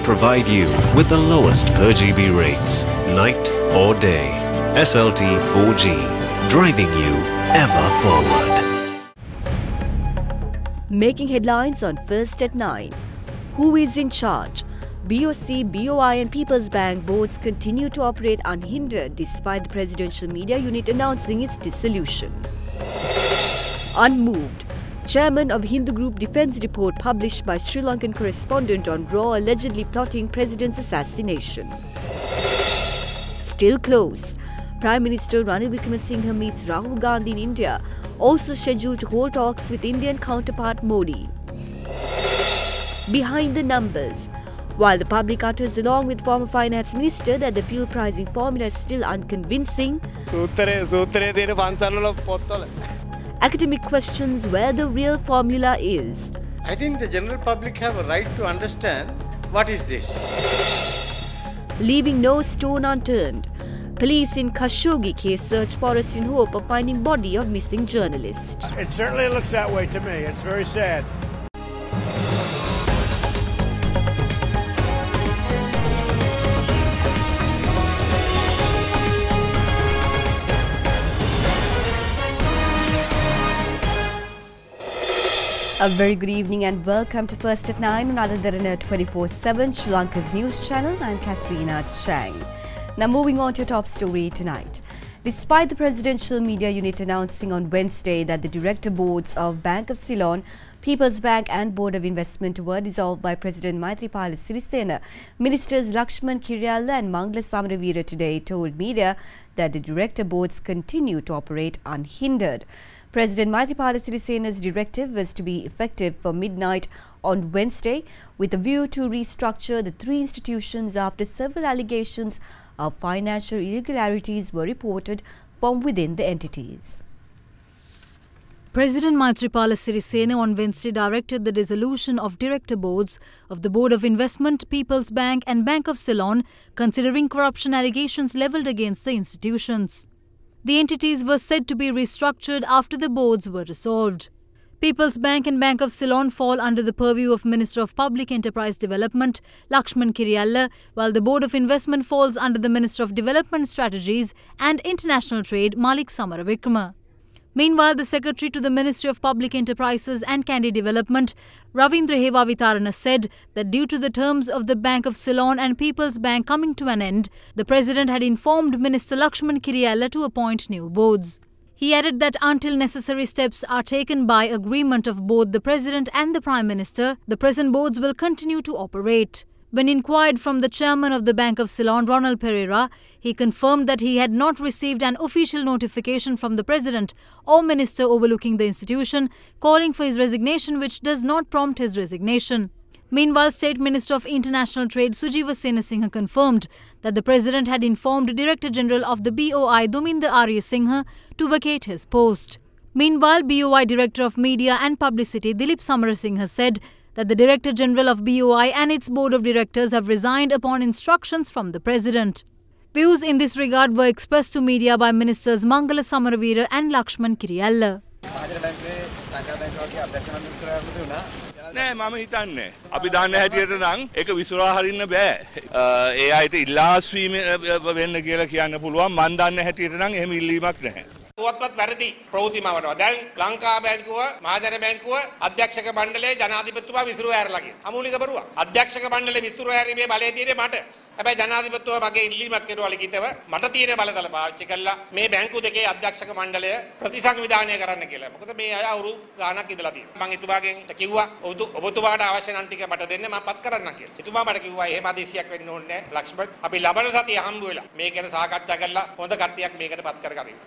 provide you with the lowest per GB rates, night or day. SLT 4G, driving you ever forward. Making headlines on First at 9. Who is in charge? BOC, BOI and People's Bank boards continue to operate unhindered despite the presidential media unit announcing its dissolution. Unmoved. Chairman of Hindu Group Defence Report published by Sri Lankan correspondent on Raw allegedly plotting president's assassination. Still close. Prime Minister Ranil Wickremesinghe meets Rahul Gandhi in India, also scheduled to hold talks with Indian counterpart Modi. Behind the numbers. While the public utters along with former finance minister that the fuel pricing formula is still unconvincing, academic questions where the real formula is. I think the general public have a right to understand what is this. Leaving no stone unturned. Police in Khashoggi case search forest in hope of finding body of missing journalist. It certainly looks that way to me. It's very sad. A very good evening and welcome to First at 9 on Derana 24/7, Sri Lanka's news channel. I'm Katharina Chang. Now moving on to your top story tonight. Despite the presidential media unit announcing on Wednesday that the director boards of Bank of Ceylon, People's Bank and Board of Investment were dissolved by President Maithripala Sirisena, Ministers Lakshman Kiriyalla and Mangala Samaraweera today told media that the director boards continue to operate unhindered. President Maithripala Sirisena's directive was to be effective for midnight on Wednesday with a view to restructure the three institutions after several allegations of financial irregularities were reported from within the entities. President Maithripala Sirisena on Wednesday directed the dissolution of director boards of the Board of Investment, People's Bank and Bank of Ceylon, considering corruption allegations levelled against the institutions. The entities were said to be restructured after the boards were dissolved. People's Bank and Bank of Ceylon fall under the purview of Minister of Public Enterprise Development, Lakshman Kiriyalla, while the Board of Investment falls under the Minister of Development Strategies and International Trade, Malik Samaravikrama. Meanwhile, the Secretary to the Ministry of Public Enterprises and Candy Development, Ravindra Hevavitarana, said that due to the terms of the Bank of Ceylon and People's Bank coming to an end, the President had informed Minister Lakshman Kiriyalla to appoint new boards. He added that until necessary steps are taken by agreement of both the President and the Prime Minister, the present boards will continue to operate. When inquired from the chairman of the Bank of Ceylon, Ronald Pereira, he confirmed that he had not received an official notification from the President or Minister overlooking the institution calling for his resignation, which does not prompt his resignation. Meanwhile, State Minister of International Trade Sujiva Senasinghe confirmed that the President had informed Director General of the BOI Duminda Arya Singhe to vacate his post. Meanwhile, BOI Director of Media and Publicity Dilip Samarasinghe said that the Director General of BOI and its Board of Directors have resigned upon instructions from the President. Views in this regard were expressed to media by Ministers Mangala Samaraweera and Lakshman Kiriyalla. නෑ මම හිතන්නේ අපි දන්න හැටියට නම් ඒක විසුරා හරින්න බෑ. ඒ අයට ඉල්ලාස්වීම වෙන්න කියලා කියන්න පුළුවන්. මන් දන්න හැටියට නම් එහෙම ඉල්ලීමක් නැහැ. පුවත්පත් වැරදි ප්‍රවෘත්තිමවට දැන් ලංකා බැංකුව මහජන බැංකුව අධ්‍යක්ෂක මණ්ඩලයේ ජනාධිපතිතුමා විසිරුව ඇරලා ගියා. අමූලික බරුවක්. අධ්‍යක්ෂක මණ්ඩලයේ විසිරුව ඇරීමේ බලය තියෙන්නේ මට. හැබැයි ජනාධිපතිතුමා මගේ ඉල්ලීමක් කෙරුවා ලිඛිතව මට තියෙන බලතල පාවිච්චි කළා මේ බැංකු දෙකේ අධ්‍යක්ෂක මණ්ඩලය ප්‍රතිසංවිධානය කරන්න කියලා. මොකද මේ අය අවුරු ගාණක් ඉඳලා තියෙනවා. මම එතුමාගෙන් කිව්වා ඔබතුමාට අවශ්‍ය නම් ටික මට දෙන්න මම පත් කරන්නම් කියලා. එතුමා මට කිව්වා එහෙම ආදේශයක් වෙන්න ඕනේ නැහැ ලක්ෂ්මන්. අපි ලබන සතිය හම්බ වෙලා මේ ගැන සාකච්ඡා කරලා හොඳ කට්ටියක් මේකට පත් කරගනිමු.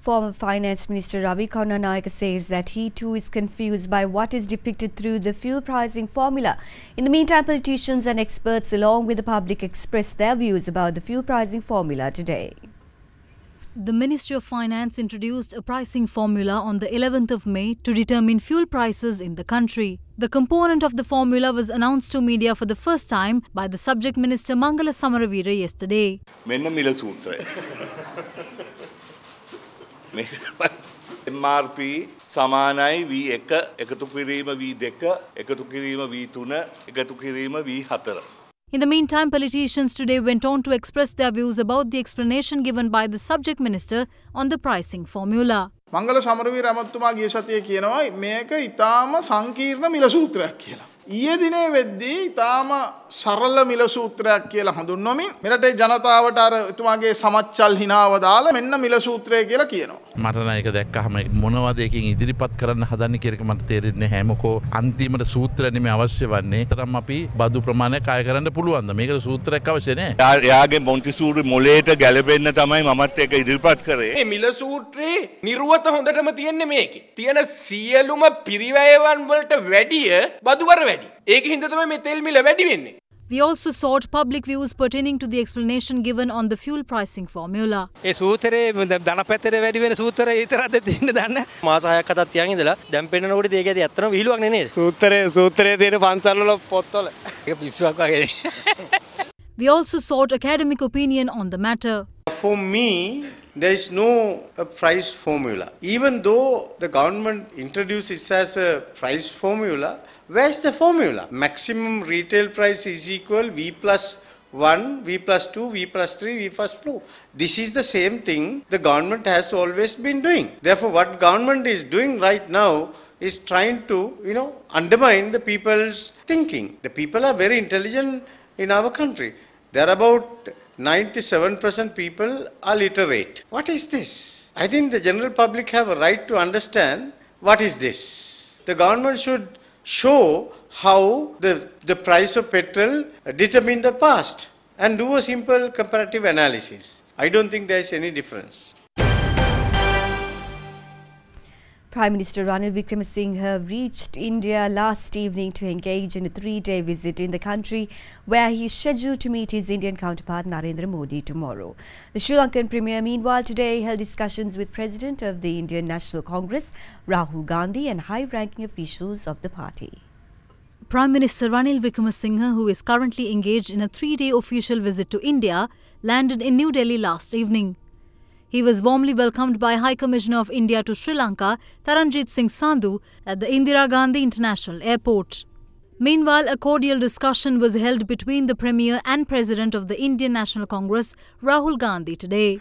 Former Finance Minister Ravi Karunanayake says that he too is confused by what is depicted through the fuel pricing formula. In the meantime, politicians and experts along with the public expressed their views about the fuel pricing formula today. The Ministry of Finance introduced a pricing formula on the 11th of May to determine fuel prices in the country. The component of the formula was announced to media for the first time by the subject minister Mangala Samaraweera yesterday. MRP සමානයි V1 එකතු කිරීම V2 එකතු කිරීම V3 එකතු කිරීම V4. In the meantime, politicians today went on to express their views about the explanation given by the subject minister on the pricing formula. Mangala Samaraweera ඇමතුමා ගිය සතියේ කියනවා මේක ඊටාම සංකීර්ණ මිල සූත්‍රයක් කියලා. ඊයේ දිනේ වෙද්දී ඊටාම සරල මිල සූත්‍රයක් කියලා හඳුන්වමින් මෙරටේ ජනතාවට අර එතුමාගේ සමච්චල් හිනාව දාලා මෙන්න මිල සූත්‍රය කියලා කියනවා. මට නම් ඒක දැක්කහම මොනවද එකකින් ඉදිරිපත් කරන්න හදන්නේ කියන එක මට තේරෙන්නේ නැහැ. මොකෝ අන්තිමට සූත්‍රය නෙමෙයි අවශ්‍ය වන්නේ. තරම් අපි බදු ප්‍රමාණයක් අය කරන්න පුළුවන්ද? මේකට සූත්‍රයක් අවශ්‍ය නැහැ. එයාගේ මොන්ටිසූරි මොලේට ගැලපෙන්න තමයි මමත් ඒක ඉදිරිපත් කරේ. මේ මිල සූත්‍රේ නිර්වත හොඳටම තියෙන්නේ මේකේ. තියෙන සියලුම පිරිවැයවන් වලට වැඩිය බදුවර වැඩි. ඒක හින්දා තමයි මේ තෙල් මිල වැඩි වෙන්නේ. We also sought public views pertaining to the explanation given on the fuel pricing formula. ඒ සූත්‍රයේ ධනපැත්තේ වැඩි වෙන සූත්‍රය විතරද තියෙන්නේ දන්නේ. මාස 6ක් අතක් තියන් ඉඳලා දැන් පෙන්නනකොට ඒක ඇති ඇත්තම විහිළුවක් නේ නේද? සූත්‍රයේ තියෙන පන්සල් වල පොත්වල. ඒක පිස්සුවක් වගේ. We also sought academic opinion on the matter. For me, there is no price formula. Even though the government introduced it as a price formula, where's the formula? Maximum retail price is equal V plus 1, V plus 2, V plus 3, V plus 4. This is the same thing the government has always been doing. Therefore, what government is doing right now is trying to, undermine the people's thinking. The people are very intelligent in our country. There are about 97% people are literate. What is this? I think the general public have a right to understand what is this. The government should show how the price of petrol determined the past and do a simple comparative analysis. I don't think there is any difference. Prime Minister Ranil Wickremesinghe reached India last evening to engage in a 3-day visit in the country, where he is scheduled to meet his Indian counterpart Narendra Modi tomorrow. The Sri Lankan Premier meanwhile today held discussions with President of the Indian National Congress Rahul Gandhi and high-ranking officials of the party. Prime Minister Ranil Wickremesinghe, who is currently engaged in a 3-day official visit to India, landed in New Delhi last evening. He was warmly welcomed by High Commissioner of India to Sri Lanka, Taranjit Singh Sandhu, at the Indira Gandhi International Airport. Meanwhile, a cordial discussion was held between the Premier and President of the Indian National Congress, Rahul Gandhi, today.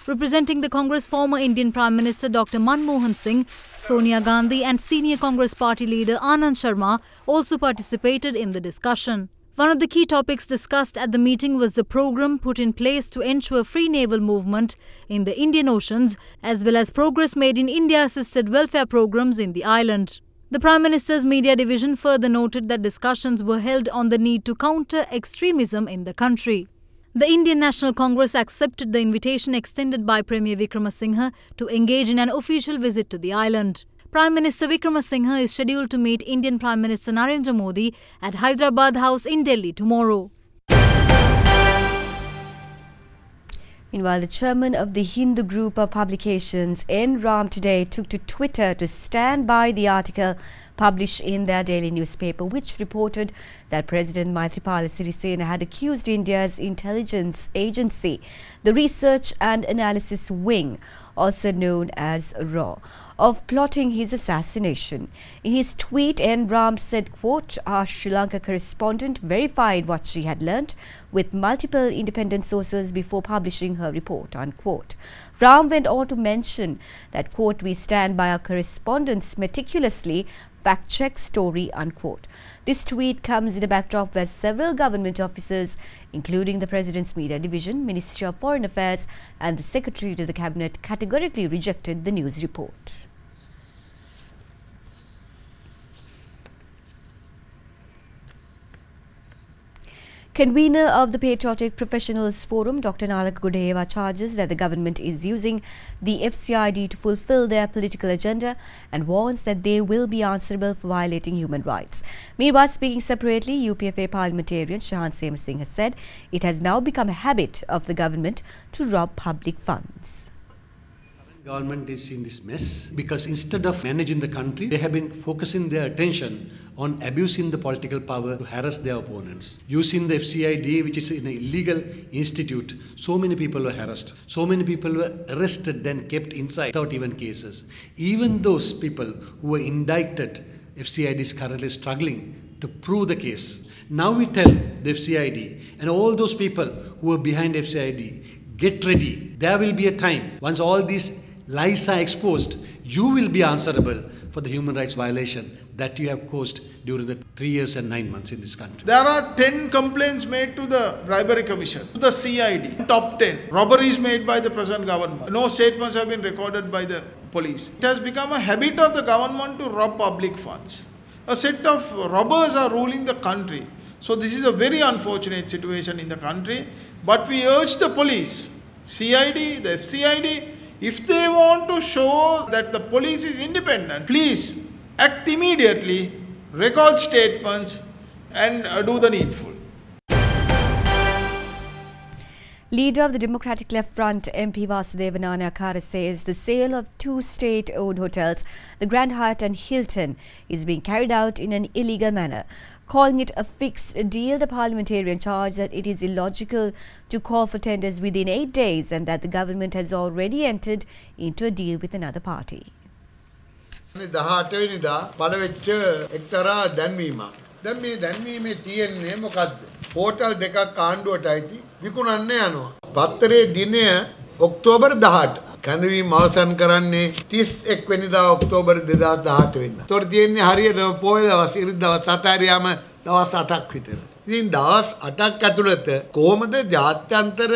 Representing the Congress, former Indian Prime Minister Dr. Manmohan Singh, Sonia Gandhi and senior Congress party leader Anand Sharma also participated in the discussion. One of the key topics discussed at the meeting was the program put in place to ensure free naval movement in the Indian Oceans, as well as progress made in India-assisted welfare programs in the island. The Prime Minister's media division further noted that discussions were held on the need to counter extremism in the country. The Indian National Congress accepted the invitation extended by Premier Wickremesinghe to engage in an official visit to the island. Prime Minister Wickremesinghe is scheduled to meet Indian Prime Minister Narendra Modi at Hyderabad House in Delhi tomorrow. Meanwhile, the chairman of the Hindu group of publications, N. Ram, today took to Twitter to stand by the article published in their daily newspaper, which reported that President Maithripala Sirisena had accused India's intelligence agency, the Research and Analysis Wing, also known as RAW, of plotting his assassination. In his tweet, N. Ram said, quote, "Our Sri Lanka correspondent verified what she had learnt with multiple independent sources before publishing her report," unquote. Ram went on to mention that, quote, "We stand by our correspondents meticulously fact-check story," unquote. This tweet comes in a backdrop where several government officers, including the President's Media Division, Ministry of Foreign Affairs and the Secretary to the Cabinet, categorically rejected the news report. Convener of the Patriotic Professionals Forum, Dr. Nalaka Gudeva, charges that the government is using the FCID to fulfill their political agenda and warns that they will be answerable for violating human rights. Meanwhile, speaking separately, UPFA parliamentarian Shahan Semasinghe has said it has now become a habit of the government to rob public funds. Government is in this mess because instead of managing the country, they have been focusing their attention on abusing the political power to harass their opponents. Using the FCID, which is an illegal institute, so many people were harassed. So many people were arrested and kept inside without even cases. Even those people who were indicted, FCID is currently struggling to prove the case. Now we tell the FCID and all those people who are behind FCID, get ready. There will be a time once all these lies are exposed, you will be answerable for the human rights violation that you have caused during the 3 years and 9 months in this country. There are 10 complaints made to the Bribery Commission, to the CID. Top 10 robberies made by the present government. No statements have been recorded by the police. It has become a habit of the government to rob public funds. A set of robbers are ruling the country. So this is a very unfortunate situation in the country. But we urge the police, CID, the FCID, if they want to show that the police is independent, please act immediately, record statements and do the needful. Leader of the Democratic Left Front, MP Derana says the sale of 2 state-owned hotels, the Grand Hyatt and Hilton, is being carried out in an illegal manner. Calling it a fixed deal, the parliamentarian charged that it is illogical to call for tenders within 8 days and that the government has already entered into a deal with another party. 18 වෙනිදා පළවෙච්ච එක්තරා දැන්වීමක්. දැන් මේ දැන්වීමේ තියෙන්නේ මොකද්ද? Hotel දෙකක් ආණ්ඩුවට අයිති විකුණන්න යනවා. පත්තරේ දිනය ඔක්තෝබර් 18. කැඳවීම අවසන් කරන්නේ 31 වෙනිදා ඔක්තෝබර් 2018 වෙනිදා. ඒතකොට තියෙන්නේ හරියට පොය දවස් ඉරිදා දවස් 7 හරියාම දවස් 8ක් විතර. ඉතින් දවස් 8ක් ඇතුළත කොහොමද ජාත්‍යන්තර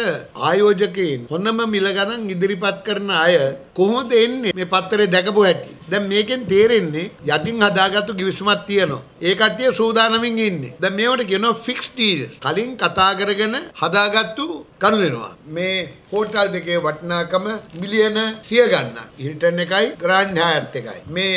ආයෝජකයින් හොඳම මිල ගණන් ඉදිරිපත් කරන අය කොහොමද එන්නේ මේ පත්තරේ දැකපු හැටි. දැන් මේකෙන් තේරෙන්නේ යටින් හදාගත්තු කිවිසුමක් තියෙනවා. ඒ කට්ටිය සූදානමින් ඉන්නේ. දැන් මේවට කියනවා ෆික්ස්ඩ් ඩීල්ස්. කලින් කතා කරගෙන හදාගත්තු කණු දෙනවා. මේ හෝටල් දෙකේ වටිනාකම මිලියන 100 ගණනක්. හිල්ටන් එකයි ග්‍රෑන්ඩ් හයට් එකයි. මේ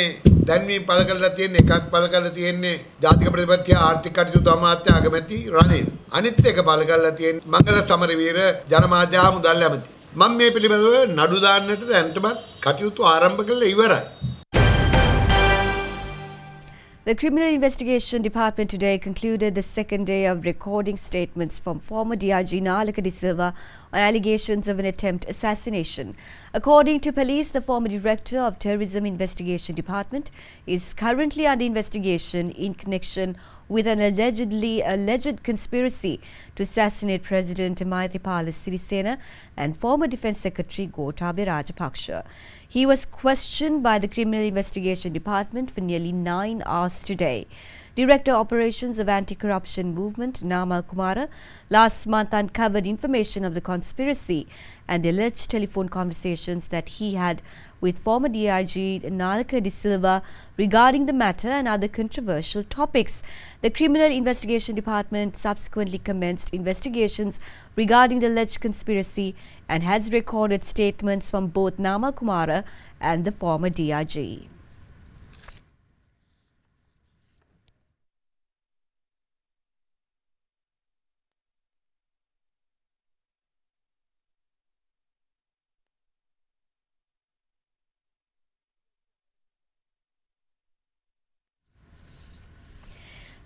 දැන්වීම පළ කරලා තියෙන එකක් පළ කරලා තියෙන්නේ ජාතික ප්‍රතිපත්ති ආර්ථික කටයුතු අමාත්‍ය අගමැති රනිල්. අනිත් එක පළ කරලා තියෙන්නේ මංගල සමරවීර ජනමාධ්‍ය මුදල් ඇමති. මම මේ පිළිබඳව නඩු දාන්නට දැන්ටමත් කටයුතු ආරම්භ කළා ඉවරයි. The Criminal Investigation Department today concluded the second day of recording statements from former DIG Nalaka De Silva on allegations of an attempt assassination. According to police, the former director of Terrorism Investigation Department is currently under investigation in connection with an alleged conspiracy to assassinate President Maithripala Sirisena and former Defence Secretary Gotabaya Rajapaksa. He was questioned by the Criminal Investigation Department for nearly 9 hours today. Director Operations of Anti-Corruption Movement, Namal Kumara, last month uncovered information of the conspiracy and alleged telephone conversations that he had with former DIG Nalaka De Silva regarding the matter and other controversial topics. The Criminal Investigation Department subsequently commenced investigations regarding the alleged conspiracy and has recorded statements from both Namal Kumara and the former DIG.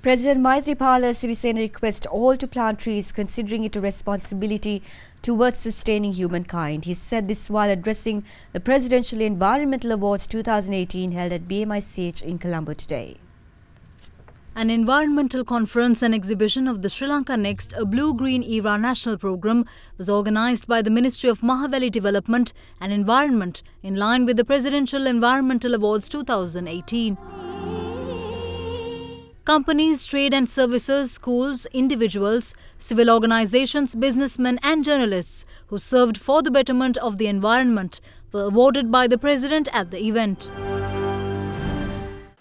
President Maithripala Sirisena requests all to plant trees, considering it a responsibility towards sustaining humankind. He said this while addressing the Presidential Environmental Awards 2018 held at BMICH in Colombo today. An environmental conference and exhibition of the Sri Lanka Next, a Blue-Green Era national program, was organised by the Ministry of Mahaweli Development and Environment in line with the Presidential Environmental Awards 2018. Companies, trade and services, schools, individuals, civil organizations, businessmen and journalists who served for the betterment of the environment were awarded by the President at the event.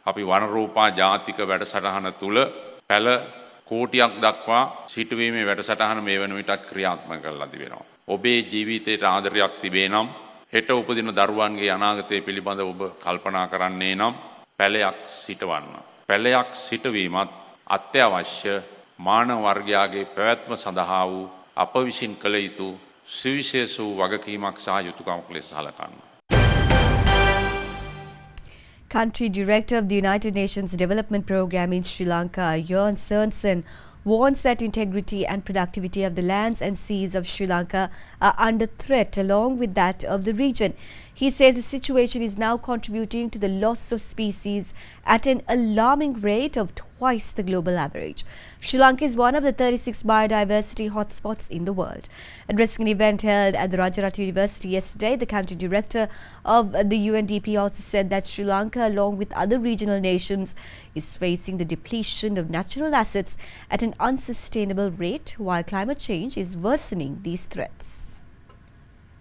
අපි වනරූපා ජාතික වැඩසටහන තුල පැල කෝටියක් දක්වා සිටුවීමේ වැඩසටහන මේ වන විටත් ක්‍රියාත්මක කරලා තිබෙනවා. ඔබේ ජීවිතයට ආදරයක් තිබේ නම් හෙට උපදින දරුවන්ගේ අනාගතය පිළිබඳව ඔබ කල්පනා කරන්නේ නම් පැලයක් සිටවන්න. පැලයක් සිටවීමත් අත්‍යවශ්‍ය මානව වර්ගයාගේ පැවැත්ම සඳහා වූ අප විසින් කළ යුතු සුවිශේෂ වූ වගකීමක් සහ යුතුයකමක් ලෙස සැලකන්න. Country Director of the United Nations Development Programme in Sri Lanka, Jørn Sørensen, warns that integrity and productivity of the lands and seas of Sri Lanka are under threat along with that of the region. He says the situation is now contributing to the loss of species at an alarming rate of twice the global average. Sri Lanka is one of the 36 biodiversity hotspots in the world. Addressing an event held at the Rajaratha University yesterday, the country director of the UNDP also said that Sri Lanka, along with other regional nations, is facing the depletion of natural assets at an unsustainable rate, while climate change is worsening these threats.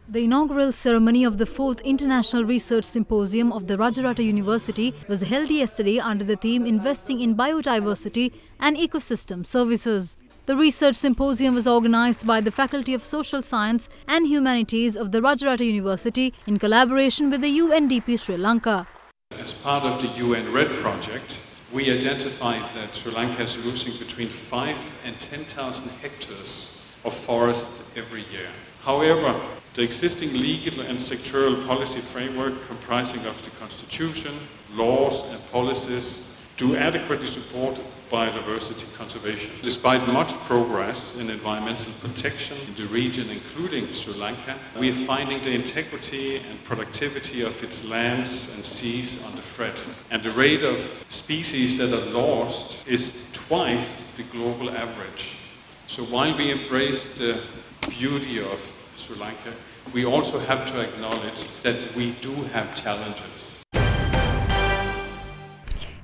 The inaugural ceremony of the 4th International Research Symposium of the Rajaratha University was held yesterday under the theme Investing in Biodiversity and Ecosystem Services. The research symposium was organized by the Faculty of Social Science and Humanities of the Rajaratha University in collaboration with the UNDP Sri Lanka. As part of the UN RED project, we identified that Sri Lanka is losing between 5 and 10,000 hectares of forest every year. However, the existing legal and sectoral policy framework comprising of the Constitution, laws and policies do adequately support biodiversity conservation. Despite much progress in environmental protection in the region, including Sri Lanka, we are finding the integrity and productivity of its lands and seas under threat. And the rate of species that are lost is twice the global average. So while we embrace the beauty of Sri Lanka, we also have to acknowledge that we do have challenges.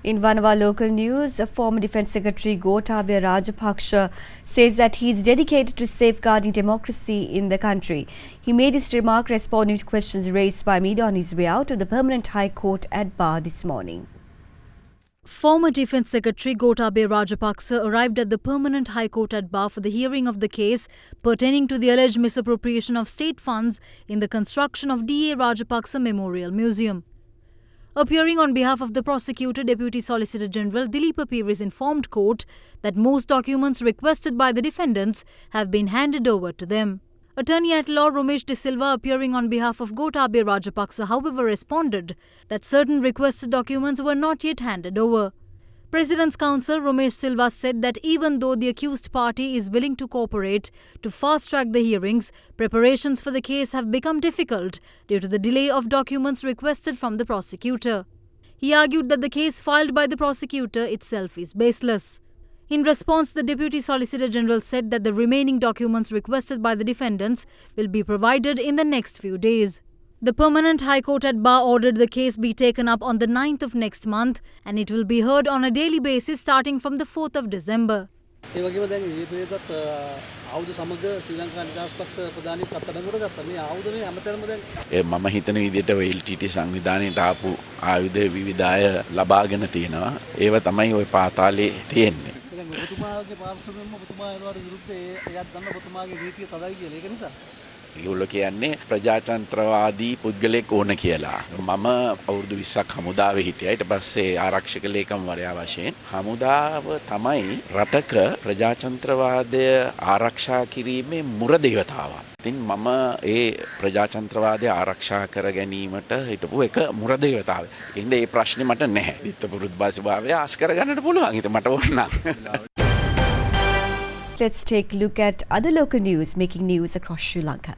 In one of our local news, former Defence Secretary Gotabaya Rajapaksa says that he is dedicated to safeguarding democracy in the country. He made his remark responding to questions raised by media on his way out of the Permanent High Court at Bar this morning. Former Defence Secretary Gotabaya Rajapaksa arrived at the Permanent High Court at Bar for the hearing of the case pertaining to the alleged misappropriation of state funds in the construction of D.A. Rajapaksa Memorial Museum. Appearing on behalf of the prosecutor, Deputy Solicitor General Dilip Peeris informed court that most documents requested by the defendants have been handed over to them. Attorney at Law Romesh De Silva, appearing on behalf of Gotabaya Rajapaksa, however, responded that certain requested documents were not yet handed over. President's counsel Romesh Silva said that even though the accused party is willing to cooperate to fast-track the hearings, preparations for the case have become difficult due to the delay of documents requested from the prosecutor. He argued that the case filed by the prosecutor itself is baseless. In response, the Deputy Solicitor General said that the remaining documents requested by the defendants will be provided in the next few days. The Permanent High Court at Bar ordered the case be taken up on the 9th of next month, and it will be heard on a daily basis starting from the 4th of December. මම හිතන විදිහට ඔය LTT සංවිධානයට ආපු ආයුධ විවිධාය ලබාගෙන තියෙනවා. ඒව තමයි ඔය පාතාලේ තියෙන්නේ. ඔබතුමාගේ පාර්ශවයෙන්ම ඔබතුමා ඒවට විරුද්ධ එයත් ගන්න ඔබතුමාගේ නීතිය තදයි කියලා. ඒක නිසා ඒගොල්ලෝ කියන්නේ ප්‍රජාතන්ත්‍රවාදී පුද්ගලෙක් ඕන කියලා. මම අවුරුදු 20ක් හමුදාවේ හිටියා. ඊට පස්සේ ආරක්ෂක ලේකම්වරයා වශයෙන් හමුදාව තමයි රටක ප්‍රජාතන්ත්‍රවාදය ආරක්ෂා කිරීමේ මුර දේවතාවා. ඉතින් මම ඒ ප්‍රජාතන්ත්‍රවාදය ආරක්ෂා කර ගැනීමට හිටපු එක මුර දේවතාවෙක්. ඉතින් ඒ ප්‍රශ්නේ මට නැහැ. දිත්ත පුරුද්බාසිභාවය ආස් කර ගන්නට පුළුවන්. ඉතින් මට ඕන නම්. Let's take a look at other local news making news across Sri Lanka.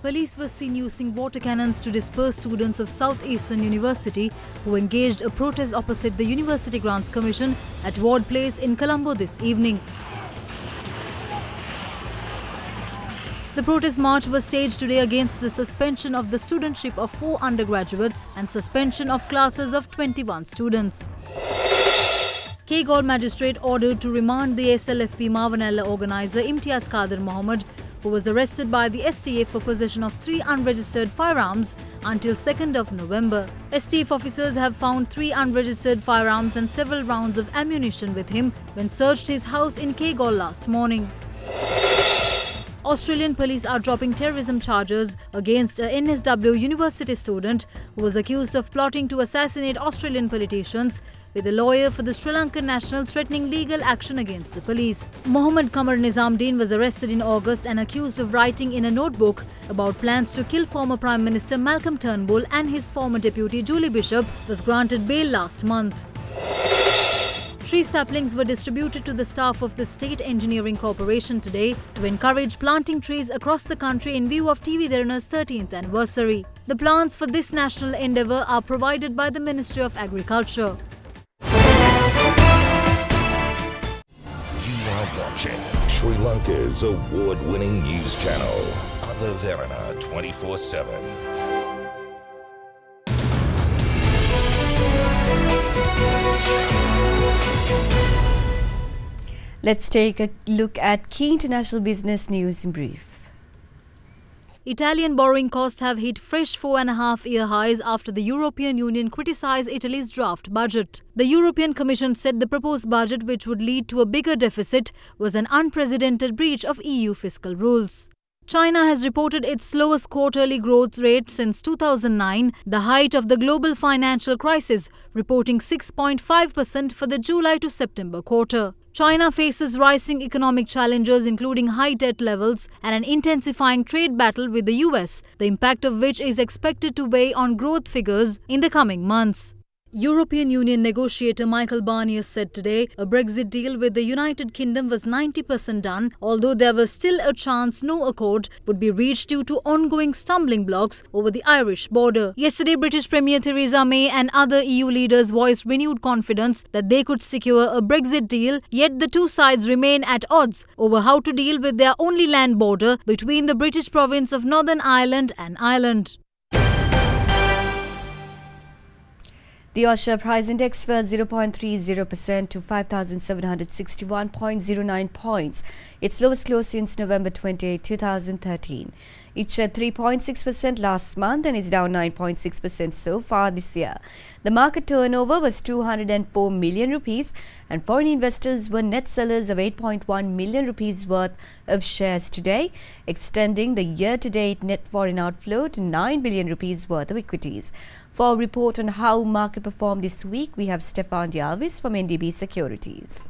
Police were seen using water cannons to disperse students of Southeastern University who engaged a protest opposite the University Grants Commission at Ward Place in Colombo this evening. The protest march was staged today against the suspension of the studentship of 4 undergraduates and suspension of classes of 21 students. Kegol magistrate ordered to remand the SLFP Mavanella organizer Imtiaz Kadir Mohammed, who was arrested by the STF for possession of 3 unregistered firearms until 2nd of November. STF officers have found 3 unregistered firearms and several rounds of ammunition with him when searched his house in Kegol last morning. Australian police are dropping terrorism charges against a NSW university student who was accused of plotting to assassinate Australian politicians, with a lawyer for the Sri Lankan national threatening legal action against the police. Mohammad Qamar Nizamdeen was arrested in August and accused of writing in a notebook about plans to kill former Prime Minister Malcolm Turnbull, and his former deputy Julie Bishop was granted bail last month. Tree saplings were distributed to the staff of the State Engineering Corporation today to encourage planting trees across the country in view of TV Derana's 13th anniversary. The plants for this national endeavour are provided by the Ministry of Agriculture. You are watching Sri Lanka's award-winning news channel, Derana 24/7. Let's take a look at key international business news in brief. Italian borrowing costs have hit fresh 4.5-year highs after the European Union criticised Italy's draft budget. The European Commission said the proposed budget, which would lead to a bigger deficit, was an unprecedented breach of EU fiscal rules. China has reported its slowest quarterly growth rate since 2009, the height of the global financial crisis, reporting 6.5% for the July to September quarter. China faces rising economic challenges, including high debt levels and an intensifying trade battle with the US, the impact of which is expected to weigh on growth figures in the coming months. European Union negotiator Michael Barnier said today a Brexit deal with the United Kingdom was 90% done, although there was still a chance no accord would be reached due to ongoing stumbling blocks over the Irish border. Yesterday, British Premier Theresa May and other EU leaders voiced renewed confidence that they could secure a Brexit deal, yet the two sides remain at odds over how to deal with their only land border between the British province of Northern Ireland and Ireland. The Asia Price Index fell 0.30% to 5,761.09 points, its lowest close since November 28, 2013. It shed 3.6% last month and is down 9.6% so far this year. The market turnover was 204 million rupees and foreign investors were net sellers of 8.1 million rupees worth of shares today, extending the year-to-date net foreign outflow to 9 billion rupees worth of equities. For a report on how market performed this week, we have Stefan Dialvis from NDB Securities.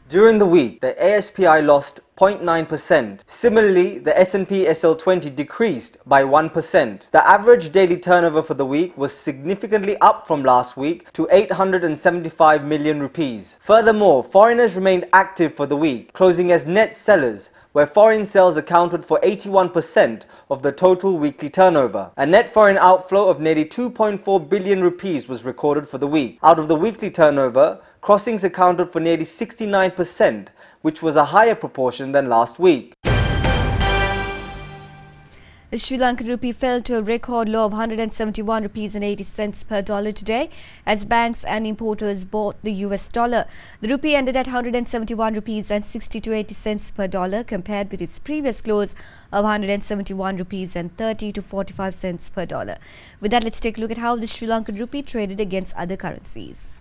During the week, the ASPI lost 0.9%. Similarly, the S&P SL20 decreased by 1%. The average daily turnover for the week was significantly up from last week to 875 million rupees. Furthermore, foreigners remained active for the week, closing as net sellers, where foreign sales accounted for 81% of the total weekly turnover. A net foreign outflow of nearly 2.4 billion rupees was recorded for the week. Out of the weekly turnover, crossings accounted for nearly 69%, which was a higher proportion than last week. The Sri Lankan rupee fell to a record low of 171 rupees and 80 cents per dollar today as banks and importers bought the US dollar. The rupee ended at 171 rupees and 60 cents per dollar compared with its previous close of 171 rupees and 30 to 45 cents per dollar. With that, let's take a look at how the Sri Lankan rupee traded against other currencies.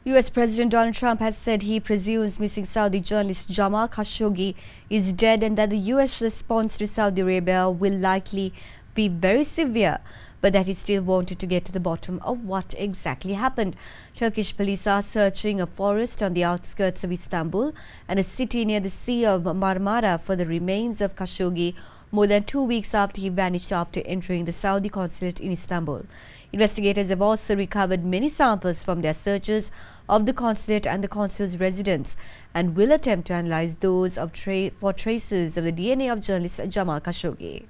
US President Donald Trump has said he presumes missing Saudi journalist Jamal Khashoggi is dead and that the US response to Saudi Arabia will likely be very severe, but that he still wanted to get to the bottom of what exactly happened. Turkish police are searching a forest on the outskirts of Istanbul and a city near the Sea of Marmara for the remains of Khashoggi more than 2 weeks after he vanished after entering the Saudi consulate in Istanbul. Investigators have also recovered many samples from their searches of the consulate and the consul's residence and will attempt to analyze those for traces of the DNA of journalist Jamal Khashoggi.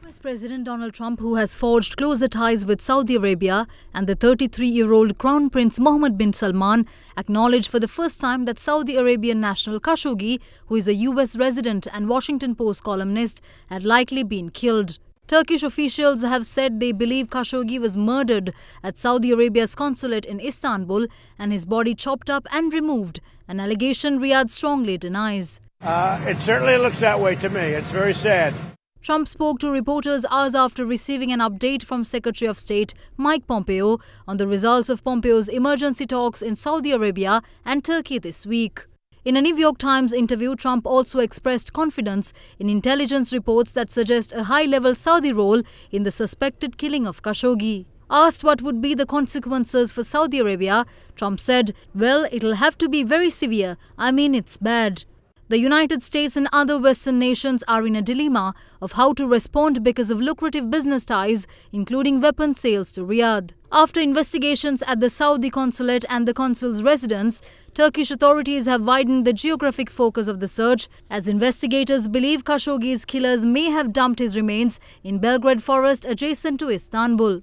US President Donald Trump, who has forged closer ties with Saudi Arabia, and the 33-year-old Crown Prince Mohammed bin Salman, acknowledged for the first time that Saudi Arabian national Khashoggi, who is a US resident and Washington Post columnist, had likely been killed. Turkish officials have said they believe Khashoggi was murdered at Saudi Arabia's consulate in Istanbul and his body chopped up and removed, an allegation Riyadh strongly denies. It certainly looks that way to me. It's very sad. Trump spoke to reporters hours after receiving an update from Secretary of State Mike Pompeo on the results of Pompeo's emergency talks in Saudi Arabia and Turkey this week. In a New York Times interview, Trump also expressed confidence in intelligence reports that suggest a high-level Saudi role in the suspected killing of Khashoggi. Asked what would be the consequences for Saudi Arabia, Trump said, "Well, it'll have to be very severe. I mean, it's bad." The United States and other Western nations are in a dilemma of how to respond because of lucrative business ties, including weapon sales to Riyadh. After investigations at the Saudi consulate and the consul's residence, Turkish authorities have widened the geographic focus of the search, as investigators believe Khashoggi's killers may have dumped his remains in Belgrade forest adjacent to Istanbul.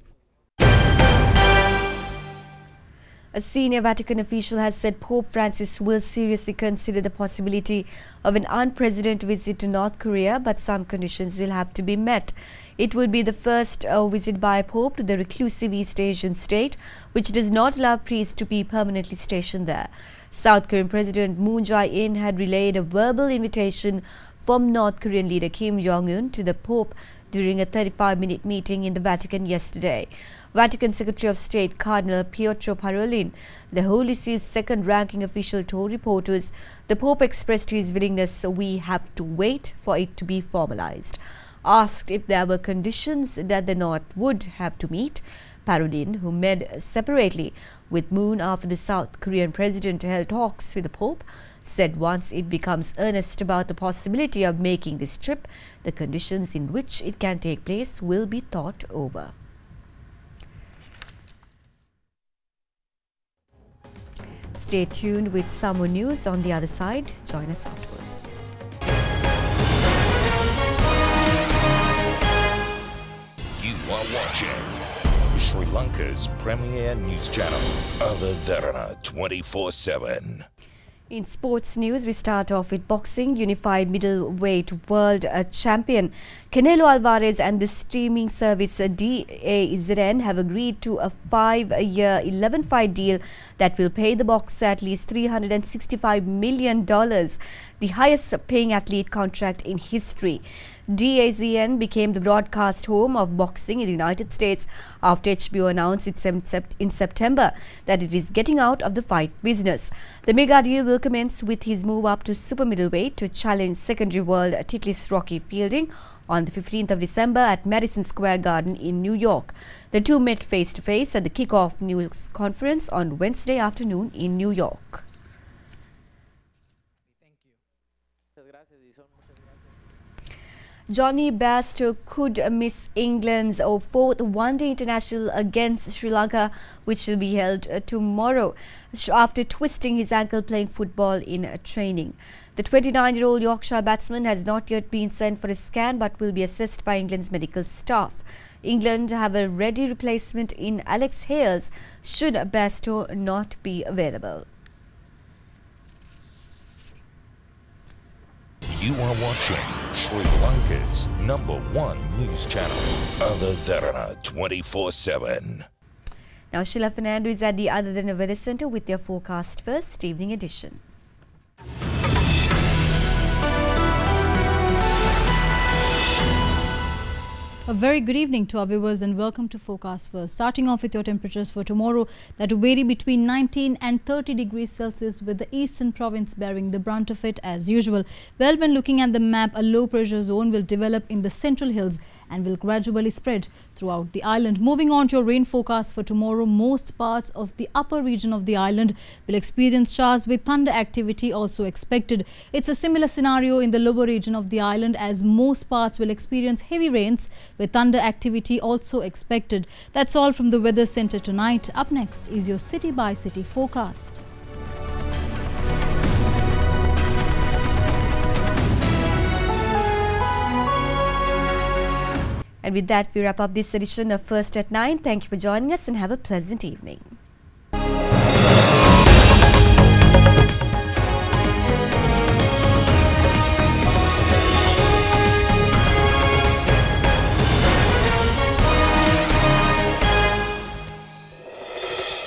A senior Vatican official has said Pope Francis will seriously consider the possibility of an unprecedented visit to North Korea, but some conditions will have to be met. It would be the first visit by a Pope to the reclusive East Asian state, which does not allow priests to be permanently stationed there. South Korean President Moon Jae-in had relayed a verbal invitation from North Korean leader Kim Jong-un to the Pope during a 35-minute meeting in the Vatican yesterday. Vatican Secretary of State Cardinal Pietro Parolin, the Holy See's second-ranking official, told reporters the Pope expressed his willingness, so we have to wait for it to be formalized. Asked if there were conditions that the North would have to meet, Parolin, who met separately with Moon after the South Korean president held talks with the Pope, said once it becomes earnest about the possibility of making this trip, the conditions in which it can take place will be thought over. Stay tuned with some more news on the other side. Join us afterwards. You are watching Sri Lanka's premier news channel, Derana 24/7. In sports news, we start off with boxing. Unified middleweight world champion Canelo Alvarez and the streaming service DAZN have agreed to a 5-year 11-fight deal that will pay the boxer at least $365 million, the highest paying athlete contract in history. DAZN became the broadcast home of boxing in the United States after HBO announced in September that it is getting out of the fight business. The mega deal will commence with his move up to super middleweight to challenge secondary world titleist Rocky Fielding on the 15th of December at Madison Square Garden in New York. The two met face-to-face at the kickoff news conference on Wednesday afternoon in New York. Johnny Bairstow could miss England's fourth one-day international against Sri Lanka, which will be held tomorrow, after twisting his ankle playing football in training. The 29-year-old Yorkshire batsman has not yet been sent for a scan but will be assessed by England's medical staff. England have a ready replacement in Alex Hales should Bairstow not be available. You are watching Sri Lanka's #1 news channel, Derana 24/7. Now Sheila Fernando is at the Derana Weather Centre with their forecast first evening edition. A very good evening to our viewers and welcome to Forecast First. Starting off with your temperatures for tomorrow that will vary between 19 and 30 degrees Celsius, with the eastern province bearing the brunt of it as usual. Well, when looking at the map, a low pressure zone will develop in the central hills and will gradually spread throughout the island. Moving on to your rain forecast for tomorrow, most parts of the upper region of the island will experience showers with thunder activity also expected. It's a similar scenario in the lower region of the island, as most parts will experience heavy rains with thunder activity also expected. That's all from the Weather Centre tonight. Up next is your city by city forecast. And with that, we wrap up this edition of First at 9. Thank you for joining us and have a pleasant evening.